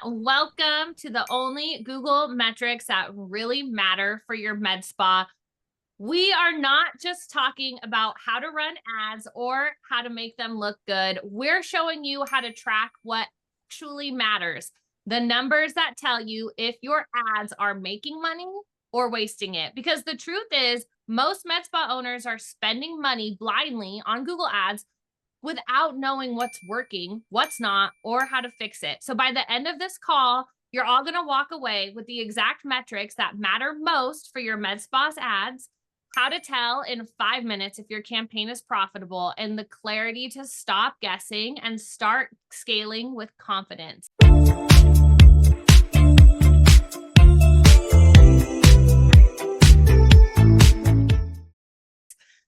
Welcome to the only Google metrics that really matter for your med spa. We are not just talking about how to run ads or how to make them look good. We're showing you how to track what actually matters. The numbers that tell you if your ads are making money or wasting it. Because the truth is, most med spa owners are spending money blindly on Google ads without knowing what's working, what's not, or how to fix it. So by the end of this call, you're all going to walk away with the exact metrics that matter most for your med spa's ads, how to tell in 5 minutes if your campaign is profitable, and the clarity to stop guessing and start scaling with confidence.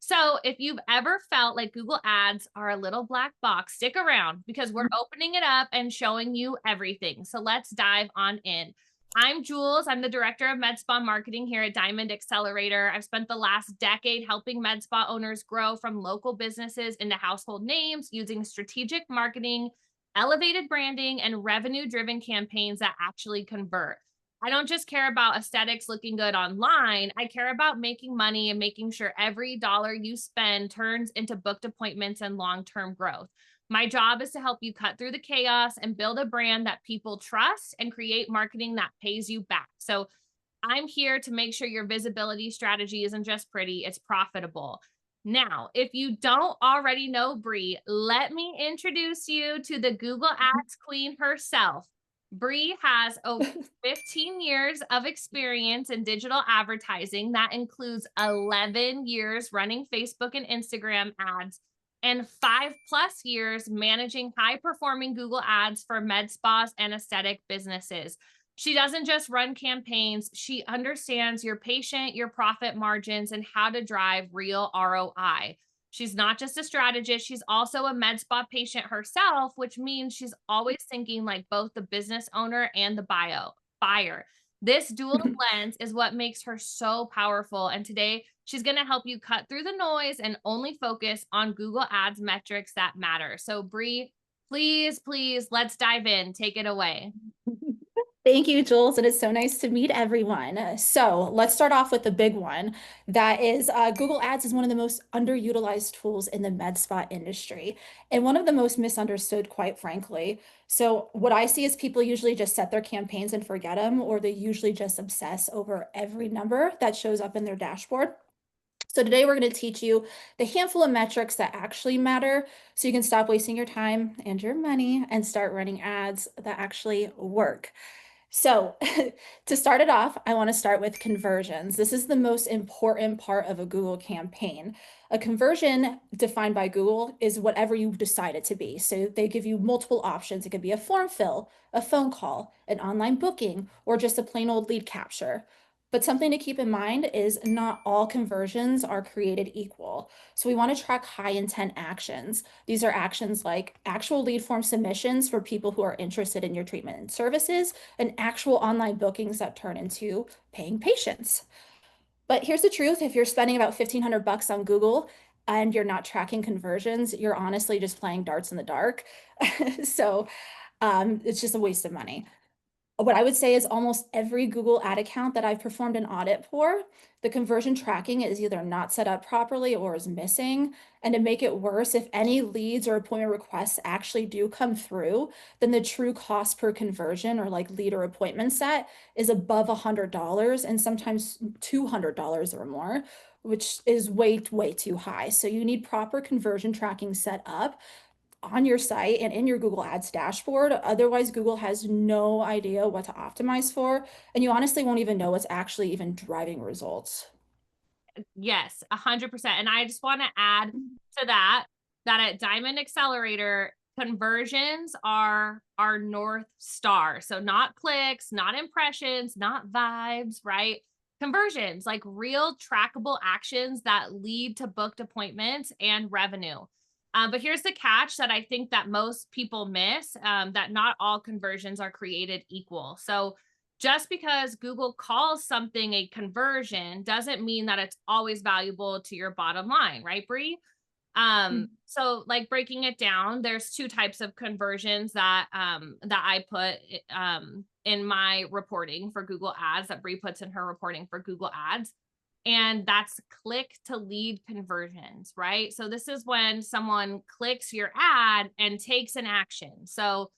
So if you've ever felt like Google ads are a little black box, stick around because we're opening it up and showing you everything. So let's dive on in. I'm Jules. I'm the director of med spa marketing here at Diamond Accelerator. I've spent the last decade helping med spa owners grow from local businesses into household names using strategic marketing, elevated branding, and revenue-driven campaigns that actually convert. I don't just care about aesthetics looking good online. I care about making money and making sure every dollar you spend turns into booked appointments and long-term growth. My job is to help you cut through the chaos and build a brand that people trust and create marketing that pays you back. So I'm here to make sure your visibility strategy isn't just pretty, it's profitable. Now, if you don't already know Bri, let me introduce you to the Google Ads queen herself. Bri has over 15 years of experience in digital advertising. That includes 11 years running Facebook and Instagram ads and 5+ years managing high-performing Google ads for med spas and aesthetic businesses. She doesn't just run campaigns. She understands your patient, your profit margins, and how to drive real ROI. She's not just a strategist, she's also a med spa patient herself, which means she's always thinking like both the business owner and the buyer. This dual lens is what makes her so powerful. And today she's going to help you cut through the noise and only focus on Google Ads metrics that matter. So Bri, please, let's dive in. Take it away. Thank you, Jules. It is so nice to meet everyone. So let's start off with the big one. That is Google Ads is one of the most underutilized tools in the med spa industry and one of the most misunderstood, quite frankly. So what I see is people usually just set their campaigns and forget them, or they usually just obsess over every number that shows up in their dashboard. So today we're going to teach you the handful of metrics that actually matter so you can stop wasting your time and your money and start running ads that actually work. So to start it off, I want to start with conversions. This is the most important part of a Google campaign. A conversion defined by Google is whatever you decide it to be. So they give you multiple options. It could be a form fill, a phone call, an online booking, or just a plain old lead capture. But something to keep in mind is not all conversions are created equal. So we want to track high intent actions. These are actions like actual lead form submissions for people who are interested in your treatment and services, and actual online bookings that turn into paying patients. But here's the truth, if you're spending about 1,500 bucks on Google and you're not tracking conversions, you're honestly just playing darts in the dark. So it's just a waste of money. What I would say is almost every Google ad account that I've performed an audit for, the conversion tracking is either not set up properly or is missing. And to make it worse, if any leads or appointment requests actually do come through, then the true cost per conversion or like lead or appointment set is above $100 and sometimes $200 or more, which is way too high. So you need proper conversion tracking set up on your site and in your Google Ads dashboard. Otherwise, Google has no idea what to optimize for, and you honestly won't even know what's actually even driving results. Yes, 100%. And I just want to add to that at Diamond Accelerator, conversions are our North Star. So not clicks, not impressions, not vibes, right? Conversions, like real trackable actions that lead to booked appointments and revenue. But here's the catch that I think that most people miss, that not all conversions are created equal. So just because Google calls something a conversion doesn't mean that it's always valuable to your bottom line, right, Bri? Mm. So like breaking it down, there's two types of conversions that that I put in my reporting for Google Ads, that Bri puts in her reporting for Google Ads. And that's click to lead conversions, right? So this is when someone clicks your ad and takes an action. So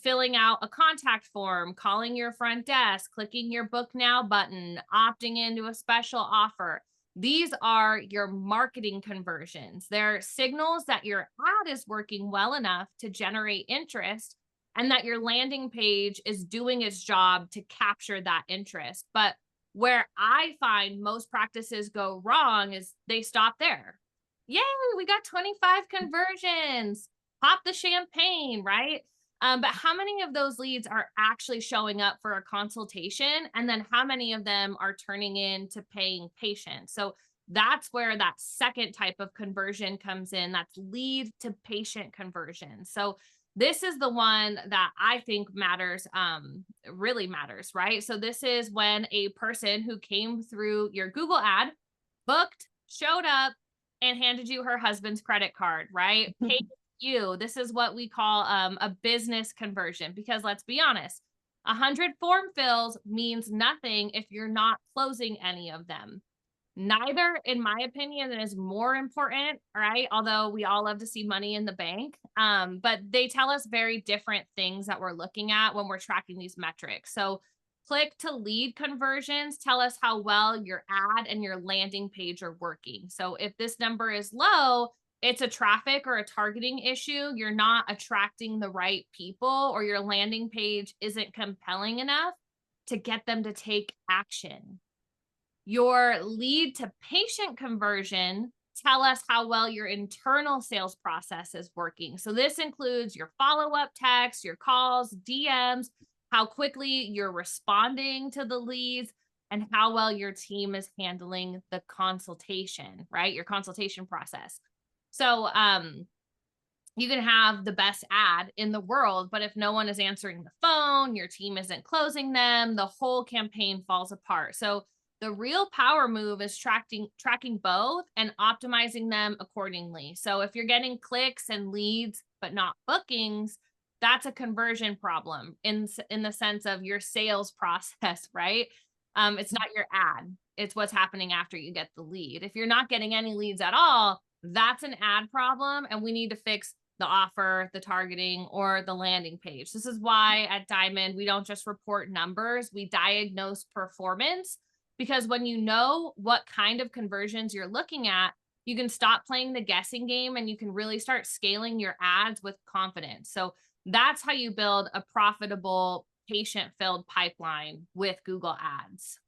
filling out a contact form, calling your front desk, clicking your book now button, opting into a special offer. These are your marketing conversions. They're signals that your ad is working well enough to generate interest and that your landing page is doing its job to capture that interest. But where I find most practices go wrong is they stop there. Yay, we got 25 conversions. Pop the champagne, right? But how many of those leads are actually showing up for a consultation? And then how many of them are turning into paying patients? So that's where that second type of conversion comes in. That's lead to patient conversion. So this is the one that I think matters, really matters, right? So this is when a person who came through your Google ad, booked, showed up, and handed you her husband's credit card, right? Paid you. This is what we call a business conversion, because let's be honest, 100 form fills means nothing if you're not closing any of them. Neither, in my opinion, is more important, right? Although we all love to see money in the bank. But they tell us very different things that we're looking at when we're tracking these metrics. So click to lead conversions tell us how well your ad and your landing page are working. So if this number is low, it's a traffic or a targeting issue. You're not attracting the right people, or your landing page isn't compelling enough to get them to take action. Your lead to patient conversion tell us how well your internal sales process is working. So this includes your follow-up texts, your calls, DMs, how quickly you're responding to the leads, and how well your team is handling the consultation, right? Your consultation process. So you can have the best ad in the world, but if no one is answering the phone, your team isn't closing them, the whole campaign falls apart. So the real power move is tracking both and optimizing them accordingly. So if you're getting clicks and leads but not bookings, that's a conversion problem in the sense of your sales process, right? It's not your ad. It's what's happening after you get the lead. If you're not getting any leads at all, that's an ad problem, and we need to fix the offer, the targeting, or the landing page. This is why at Diamond, we don't just report numbers, we diagnose performance, because when you know what kind of conversions you're looking at, you can stop playing the guessing game and you can really start scaling your ads with confidence. So that's how you build a profitable patient filled pipeline with Google Ads.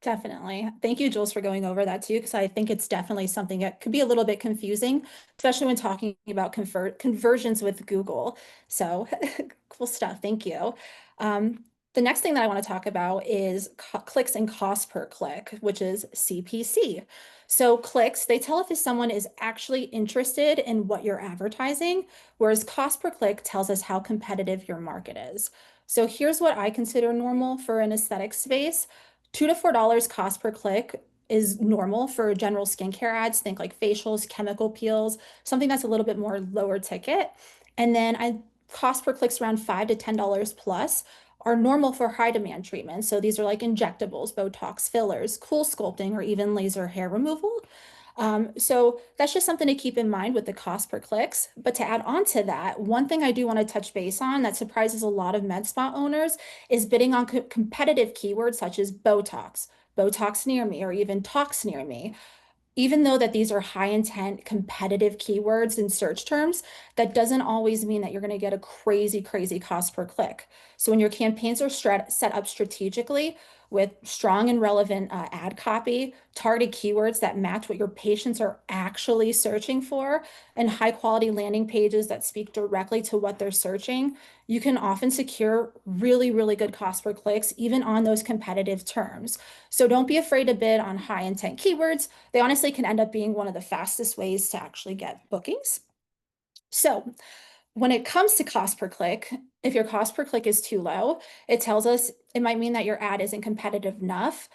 Definitely. Thank you, Jules, for going over that too, because I think it's definitely something that could be a little bit confusing, especially when talking about conversions with Google. So cool stuff. Thank you. The next thing that I want to talk about is clicks and cost per click, which is CPC. So clicks, they tell if someone is actually interested in what you're advertising, whereas cost per click tells us how competitive your market is. So here's what I consider normal for an aesthetic space. $2 to $4 cost per click is normal for general skincare ads. Think like facials, chemical peels, something that's a little bit more lower ticket. And then I cost per clicks around $5 to $10 plus are normal for high demand treatments. So these are like injectables, Botox, fillers, cool sculpting, or even laser hair removal. So that's just something to keep in mind with the cost per clicks. But to add on to that, one thing I do want to touch base on that surprises a lot of med spa owners is bidding on competitive keywords such as Botox, Botox near me, or even tox near me. Even though that these are high intent competitive keywords in search terms, that doesn't always mean that you're going to get a crazy cost per click. So when your campaigns are set up strategically with strong and relevant ad copy, targeted keywords that match what your patients are actually searching for, and high quality landing pages that speak directly to what they're searching, you can often secure really good cost per clicks, even on those competitive terms. So don't be afraid to bid on high intent keywords. They honestly can end up being one of the fastest ways to actually get bookings. So when it comes to cost per click, if your cost per click is too low, it tells us it might mean that your ad isn't competitive enough.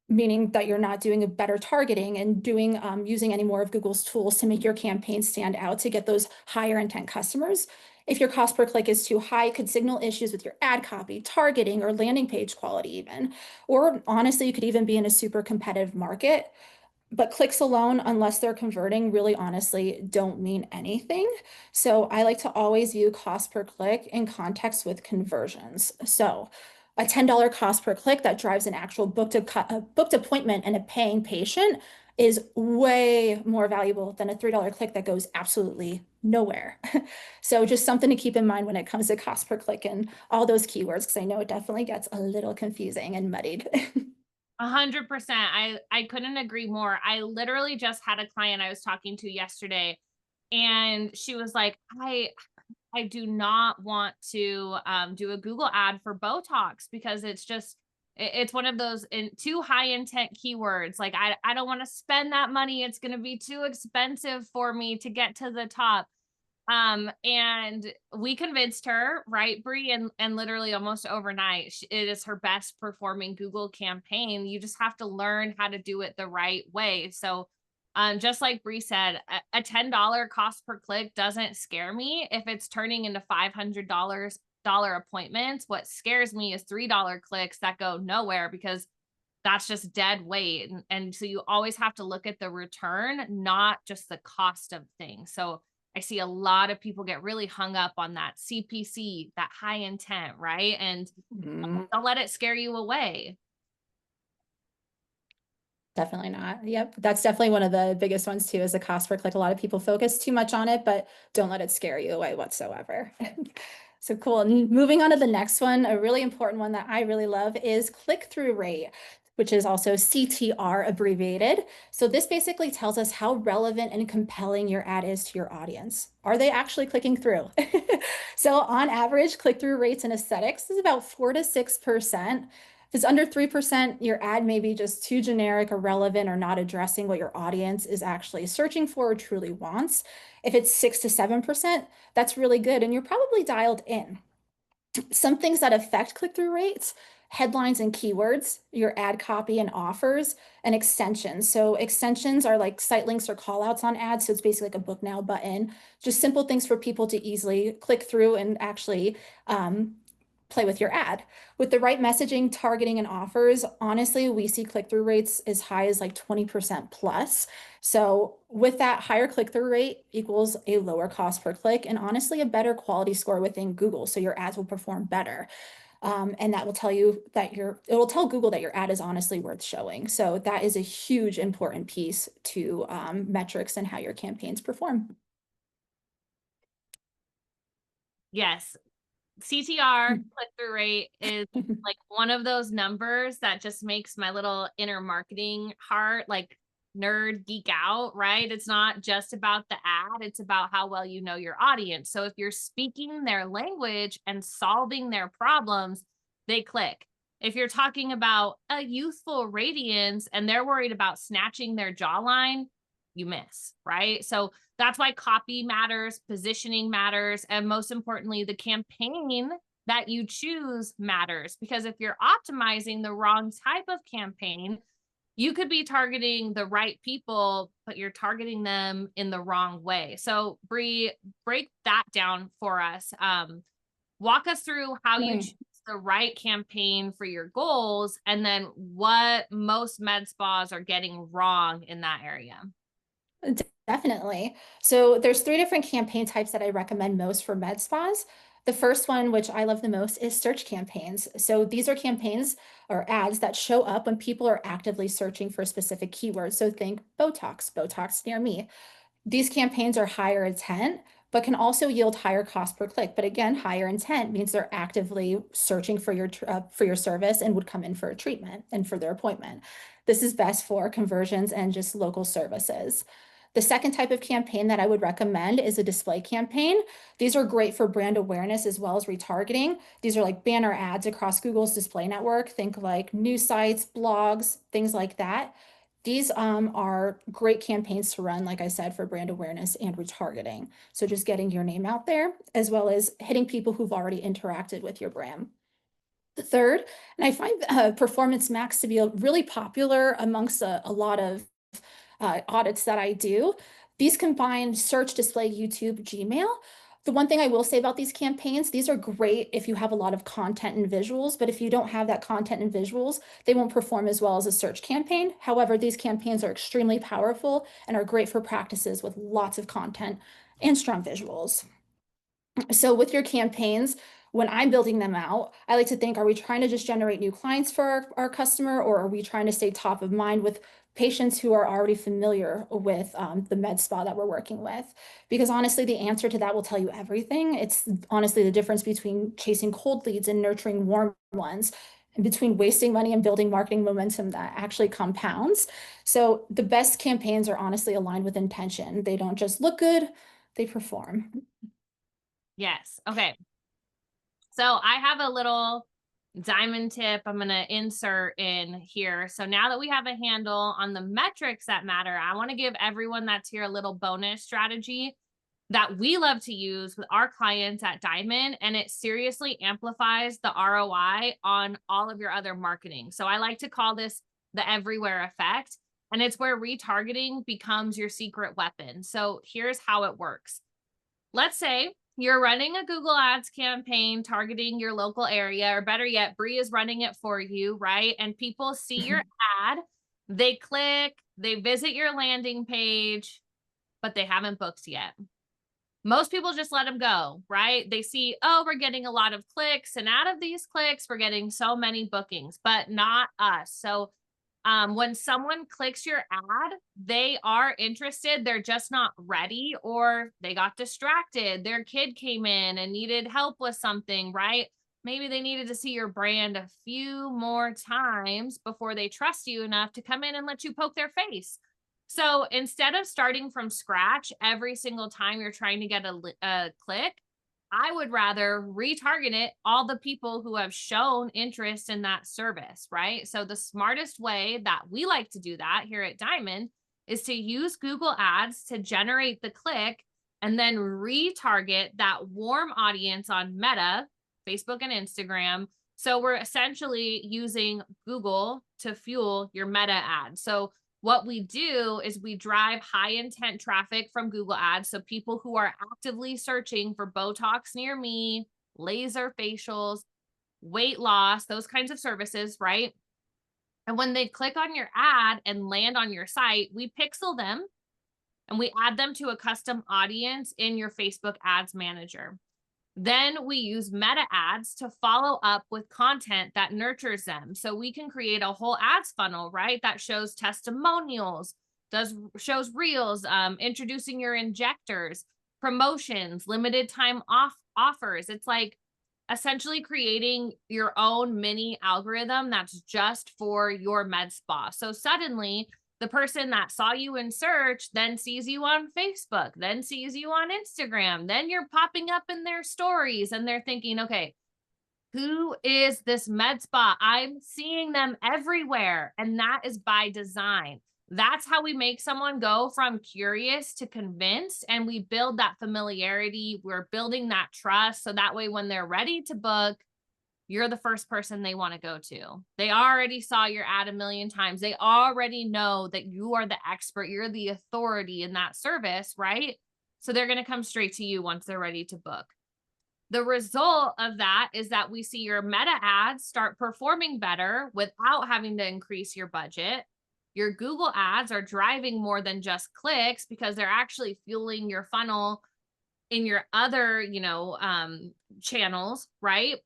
meaning that you're not doing a better targeting and doing using any more of Google's tools to make your campaign stand out to get those higher intent customers. If your cost per click is too high, it could signal issues with your ad copy, targeting, or landing page quality even. Or honestly, you could even be in a super competitive market. But clicks alone, unless they're converting, really honestly don't mean anything. So I like to always view cost per click in context with conversions. So a $10 cost per click that drives an actual booked appointment and a paying patient is way more valuable than a $3 click that goes absolutely nowhere. So just something to keep in mind when it comes to cost per click and all those keywords, because I know it definitely gets a little confusing and muddied. 100%. I couldn't agree more. I literally just had a client I was talking to yesterday, and she was like, I do not want to do a Google ad for Botox because it's just it's one of those too high intent keywords. Like I don't want to spend that money. It's going to be too expensive for me to get to the top. And we convinced her, right, Bri, and literally almost overnight, it is her best performing Google campaign. You just have to learn how to do it the right way. So, just like Bri said, a $10 cost per click doesn't scare me if it's turning into $500 appointments. What scares me is $3 clicks that go nowhere because that's just dead weight. And so you always have to look at the return, not just the cost of things. So I see a lot of people get really hung up on that CPC, that high intent, right? And Mhm. don't let it scare you away. Definitely not. Yep. That's definitely one of the biggest ones too, is the cost per click. A lot of people focus too much on it, but don't let it scare you away whatsoever. So cool. And moving on to the next one, a really important one that I really love is click-through rate, which is also CTR abbreviated. So this basically tells us how relevant and compelling your ad is to your audience. Are they actually clicking through? So on average, click-through rates in aesthetics is about 4 to 6%. If it's under 3%, your ad may be just too generic, irrelevant, or not addressing what your audience is actually searching for or truly wants. If it's 6 to 7%, that's really good, and you're probably dialed in. Some things that affect click-through rates: headlines and keywords, your ad copy and offers, and extensions. So extensions are like site links or callouts on ads. So it's basically like a book now button, just simple things for people to easily click through and actually play with your ad. With the right messaging, targeting, and offers, honestly, we see click-through rates as high as like 20% plus. So with that, higher click-through rate equals a lower cost per click and honestly a better quality score within Google. So your ads will perform better. And that will tell you that it will tell Google that your ad is honestly worth showing. So that is a huge important piece to metrics and how your campaigns perform. Yes. CTR, click through rate, is like one of those numbers that just makes my little inner marketing heart like nerd geek out, right? It's not just about the ad, it's about how well you know your audience. So if you're speaking their language and solving their problems, they click. If you're talking about a youthful radiance and they're worried about snatching their jawline, you miss, right? So that's why copy matters, positioning matters, and most importantly, the campaign that you choose matters. Because if you're optimizing the wrong type of campaign, you could be targeting the right people, but you're targeting them in the wrong way. So, Bri, break that down for us. Walk us through how you choose the right campaign for your goals, and then what most med spas are getting wrong in that area. Definitely. So there's 3 different campaign types that I recommend most for med spas. The first one, which I love the most, is search campaigns. So these are campaigns or ads that show up when people are actively searching for specific keywords. So think Botox, Botox near me. These campaigns are higher intent, but can also yield higher cost per click. But again, higher intent means they're actively searching for your service and would come in for a treatment and for their appointment. This is best for conversions and just local services. The second type of campaign that I would recommend is a display campaign. These are great for brand awareness as well as retargeting. These are like banner ads across Google's display network. Think like news sites, blogs, things like that. These are great campaigns to run, like I said, for brand awareness and retargeting. So just getting your name out there, as well as hitting people who've already interacted with your brand. The third, and I find Performance Max to be really popular amongst a lot of audits that I do. These combine search, display, YouTube, Gmail. The one thing I will say about these campaigns, these are great if you have a lot of content and visuals, but if you don't have that content and visuals, they won't perform as well as a search campaign. However, these campaigns are extremely powerful and are great for practices with lots of content and strong visuals. So with your campaigns, when I'm building them out, I like to think, are we trying to just generate new clients for our customer, or are we trying to stay top of mind with patients who are already familiar with the med spa that we're working with? Because honestly, the answer to that will tell you everything. It's honestly the difference between chasing cold leads and nurturing warm ones, and between wasting money and building marketing momentum that actually compounds. So the best campaigns are honestly aligned with intention. They don't just look good, they perform. Yes. Okay. So I have a little diamond tip I'm going to insert in here. So now that we have a handle on the metrics that matter, I want to give everyone that's here a little bonus strategy that we love to use with our clients at Diamond, and it seriously amplifies the ROI on all of your other marketing. So I like to call this the everywhere effect, and it's where retargeting becomes your secret weapon. So here's how it works. Let's say you're running a Google Ads campaign targeting your local area, or better yet, Bri is running it for you, right? And people see your ad, they click, they visit your landing page, but they haven't booked yet. Most people just let them go, right? They see, oh, we're getting a lot of clicks, and out of these clicks, we're getting so many bookings, but not us. So when someone clicks your ad, they are interested, they're just not ready, or they got distracted. Their kid came in and needed help with something, right? Maybe they needed to see your brand a few more times before they trust you enough to come in and let you poke their face. So instead of starting from scratch every single time you're trying to get a click, I would rather retarget it all the people who have shown interest in that service, right? So the smartest way that we like to do that here at Diamond is to use Google Ads to generate the click and then retarget that warm audience on Meta, Facebook and Instagram. So we're essentially using Google to fuel your Meta ad. So what we do is we drive high intent traffic from Google Ads. So people who are actively searching for Botox near me, laser facials, weight loss, those kinds of services, right? And when they click on your ad and land on your site, we pixel them and we add them to a custom audience in your Facebook Ads Manager. Then we use meta ads to follow up with content that nurtures them. So we can create a whole ads funnel, right? That shows testimonials, shows reels, introducing your injectors, promotions, limited time offers. It's like essentially creating your own mini algorithm that's just for your med spa. So suddenly the person that saw you in search then sees you on Facebook, then sees you on Instagram, then you're popping up in their stories and they're thinking, okay, who is this med spa? I'm seeing them everywhere. And that is by design. That's how we make someone go from curious to convinced, and we build that familiarity. We're building that trust. So that way, when they're ready to book, you're the first person they want to go to. They already saw your ad a million times. They already know that you are the expert. You're the authority in that service, right? So they're going to come straight to you once they're ready to book. The result of that is that we see your meta ads start performing better without having to increase your budget. Your Google ads are driving more than just clicks because they're actually fueling your funnel in your other, channels, right?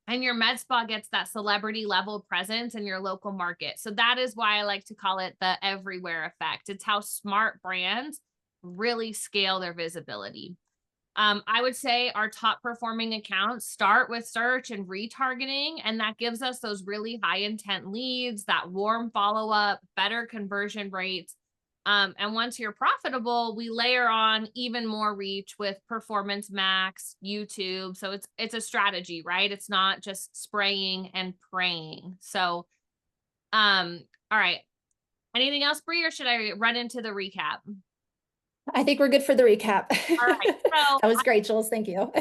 And your med spa gets that celebrity level presence in your local market. So that is why I like to call it the everywhere effect. It's how smart brands really scale their visibility. I would say our top performing accounts start with search and retargeting, and that gives us those really high intent leads, that warm follow up, better conversion rates. And once you're profitable, we layer on even more reach with Performance Max, YouTube. So it's a strategy, right? It's not just spraying and praying. So, all right. Anything else, Bri, or should I run into the recap? I think we're good for the recap. All right. So That was great, Jules. Thank you.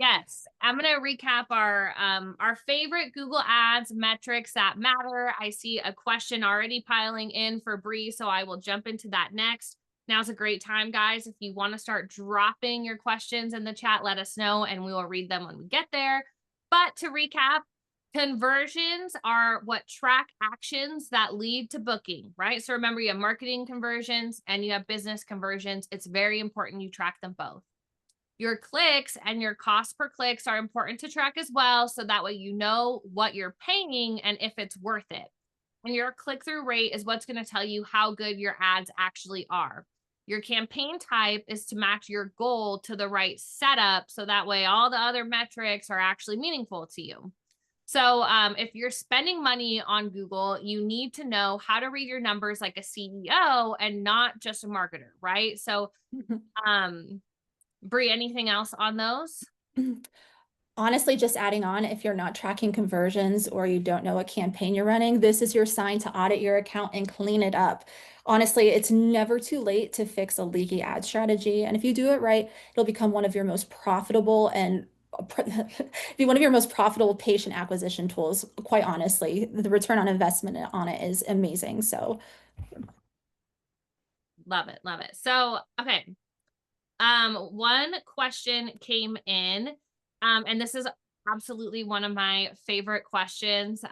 yes, I'm gonna recap our favorite Google Ads metrics that matter. I see a question already piling in for Bree, so I will jump into that next. Now's a great time, guys. If you want to start dropping your questions in the chat, let us know and we will read them when we get there. But to recap, conversions are what track actions that lead to booking, right? So remember, you have marketing conversions and you have business conversions. It's very important you track them both. Your clicks and your cost per clicks are important to track as well. So that way you know what you're paying and if it's worth it. And your click-through rate is what's going to tell you how good your ads actually are. Your campaign type is to match your goal to the right setup. So that way all the other metrics are actually meaningful to you. So if you're spending money on Google, you need to know how to read your numbers like a CEO and not just a marketer, right? So Brie, anything else on those? Honestly, just adding on, if you're not tracking conversions or you don't know what campaign you're running, this is your sign to audit your account and clean it up. Honestly, it's never too late to fix a leaky ad strategy. And if you do it right, it'll become one of your most profitable and be one of your most profitable patient acquisition tools. Quite honestly, the return on investment on it is amazing. So, Love it, love it. So, okay. One question came in, and this is absolutely one of my favorite questions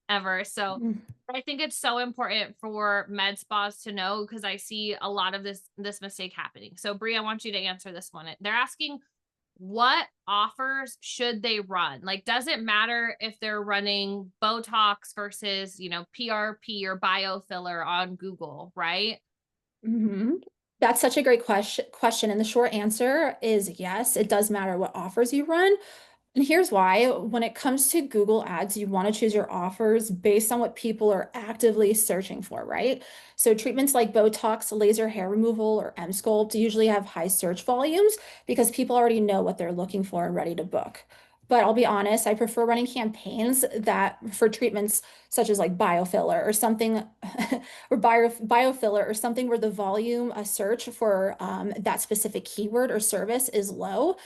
ever. So I think it's so important for med spas to know because I see a lot of this mistake happening. So Brie, I want you to answer this one. They're asking what offers should they run? Like, does it matter if they're running Botox versus, PRP or biofiller on Google, right? mhm. That's such a great question. And the short answer is yes, it does matter what offers you run. And here's why. When it comes to Google Ads, you want to choose your offers based on what people are actively searching for, right? So treatments like Botox, laser hair removal, or Emsculpt usually have high search volumes because people already know what they're looking for and ready to book. But I'll be honest, I prefer running campaigns that for treatments such as like biofiller or something, or biofiller or something where the volume a search for that specific keyword or service is low.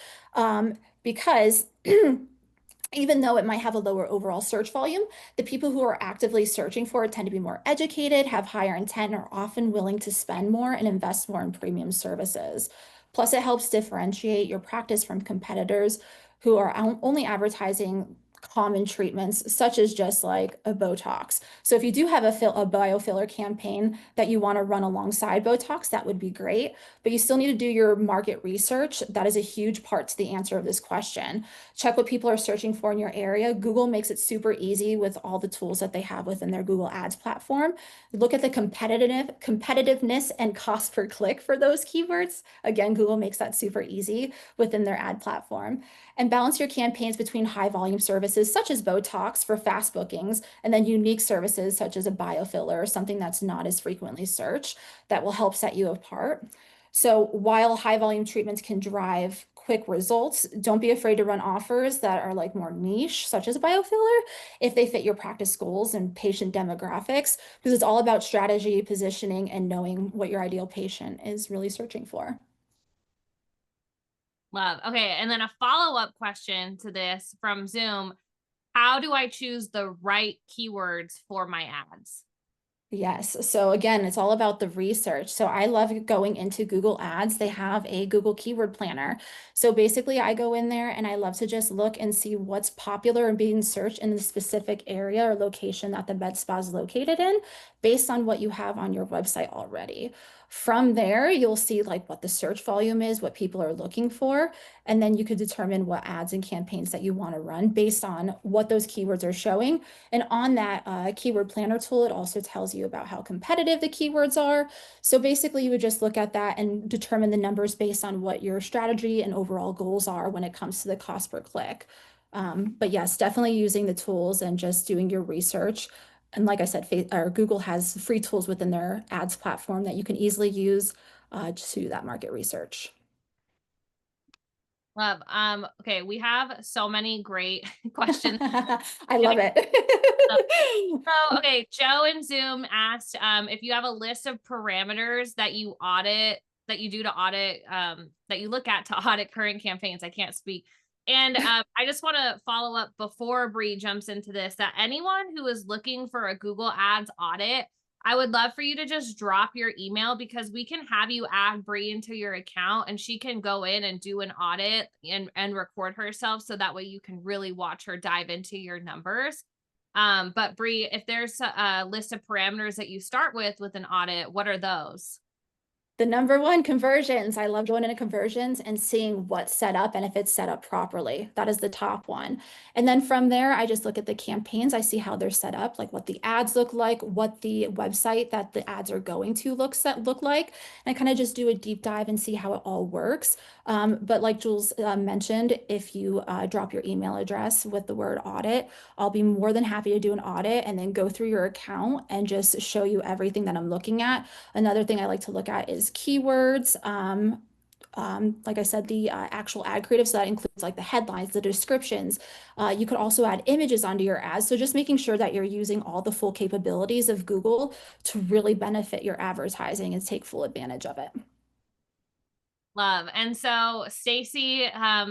Because even though it might have a lower overall search volume, the people who are actively searching for it tend to be more educated, have higher intent, and are often willing to spend more and invest more in premium services. Plus, it helps differentiate your practice from competitors who are only advertising common treatments, such as just like a Botox. So if you do have a biofiller campaign that you want to run alongside Botox, that would be great. But you still need to do your market research. That is a huge part to the answer of this question. Check what people are searching for in your area. Google makes it super easy with all the tools that they have within their Google Ads platform. Look at the competitiveness and cost per click for those keywords. Again, Google makes that super easy within their ad platform. And balance your campaigns between high volume services such as Botox for fast bookings and then unique services such as a biofiller or something that's not as frequently searched that will help set you apart. So while high volume treatments can drive quick results, don't be afraid to run offers that are like more niche, such as a biofiller, if they fit your practice goals and patient demographics, because it's all about strategy, positioning, and knowing what your ideal patient is really searching for. Love. Okay. And then a follow-up question to this from Zoom. How do I choose the right keywords for my ads? Yes. So again, it's all about the research. So I love going into Google Ads. They have a Google Keyword Planner. So basically, I go in there and I love to just look and see what's popular and being searched in the specific area or location that the med spa is located in, based on what you have on your website already. From there, you'll see like what the search volume is, what people are looking for, and then you could determine what ads and campaigns that you want to run based on what those keywords are showing. And on that keyword planner tool, it also tells you about how competitive the keywords are. So basically, you would just look at that and determine the numbers based on what your strategy and overall goals are when it comes to the cost per click. But yes, definitely using the tools and just doing your research. And like I said, Google has free tools within their ads platform that you can easily use to do that market research. Love. Okay, we have so many great questions. I love it. So, okay, Joe and Zoom asked if you have a list of parameters that you audit that you do to audit, that you look at to audit current campaigns. I can't speak. And I just want to follow up before Bri jumps into this, that anyone who is looking for a Google Ads audit, I would love for you to just drop your email, because we can have you add Bri into your account and she can go in and do an audit and record herself. So that way you can really watch her dive into your numbers. But Bri, if there's a list of parameters that you start with an audit, what are those? The number one, conversions. I love going into conversions and seeing what's set up and if it's set up properly. That is the top one. And then from there, I just look at the campaigns. I see how they're set up, like what the ads look like, what the website that the ads are going to look like. And I kind of just do a deep dive and see how it all works. But like Jules mentioned, if you drop your email address with the word audit, I'll be more than happy to do an audit and then go through your account and just show you everything that I'm looking at. Another thing I like to look at is keywords. Like I said, the actual ad creative. So that includes like the headlines, the descriptions. You could also add images onto your ads. So just making sure that you're using all the full capabilities of Google to really benefit your advertising and take full advantage of it. Love. And so Stacy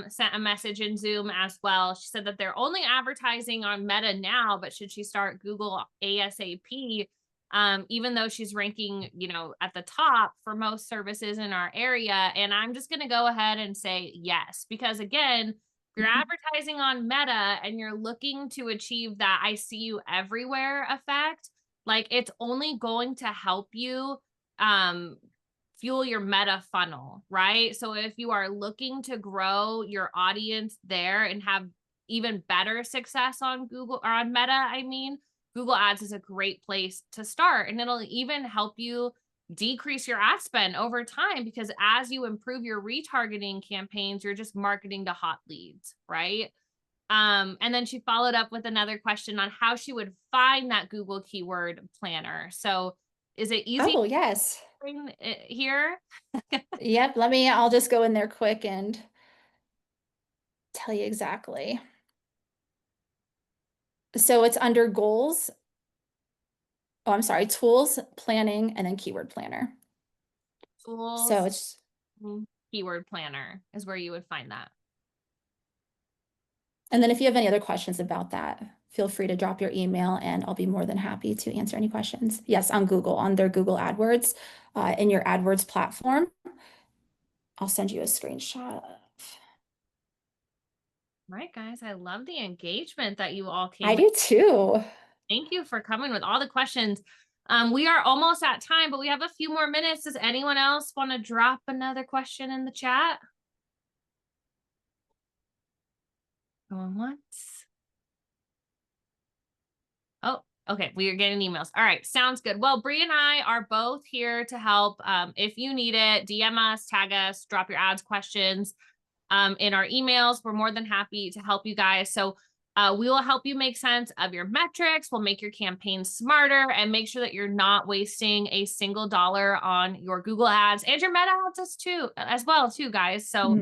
sent a message in Zoom as well. She said that they're only advertising on Meta now, but should she start Google ASAP? Even though she's ranking, you know, at the top for most services in our area. And I'm just going to go ahead and say yes, because again, if you're advertising on Meta and you're looking to achieve that I see you everywhere effect, like it's only going to help you fuel your Meta funnel, right? So if you are looking to grow your audience there and have even better success on Google or on Meta, I mean, Google Ads is a great place to start, and it'll even help you decrease your ad spend over time, because as you improve your retargeting campaigns, you're just marketing to hot leads, right? And then she followed up with another question on how she would find that Google keyword planner. So is it easy? Oh, yes. Here? Yep. I'll just go in there quick and tell you exactly. So it's under goals. Oh, I'm sorry, tools, planning, and then keyword planner. Tools, So it's keyword planner is where you would find that. And then if you have any other questions about that, feel free to drop your email and I'll be more than happy to answer any questions. Yes, on Google, on their Google AdWords, in your AdWords platform. I'll send you a screenshot. All right, guys, I love the engagement that you all came I with. do too. Thank you for coming with all the questions. We are almost at time, but we have a few more minutes. Does anyone else want to drop another question in the chat? Going once. Oh, okay. We are getting emails. All right. Sounds good. Well, Bri and I are both here to help. If you need it, DM us, tag us, drop your ads questions in our emails. We're more than happy to help you guys. So we will help you make sense of your metrics. We'll make your campaign smarter and make sure that you're not wasting a single dollar on your Google ads and your Meta ads as well, guys. So,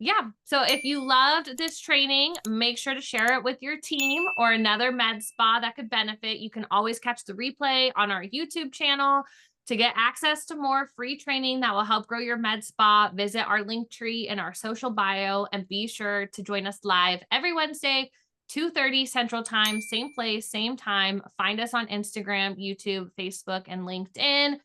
yeah. So if you loved this training, make sure to share it with your team or another med spa that could benefit. You can always catch the replay on our YouTube channel. To get access to more free training that will help grow your med spa, visit our link tree in our social bio and be sure to join us live every Wednesday, 2:30 Central Time, same place, same time. Find us on Instagram, YouTube, Facebook, and LinkedIn.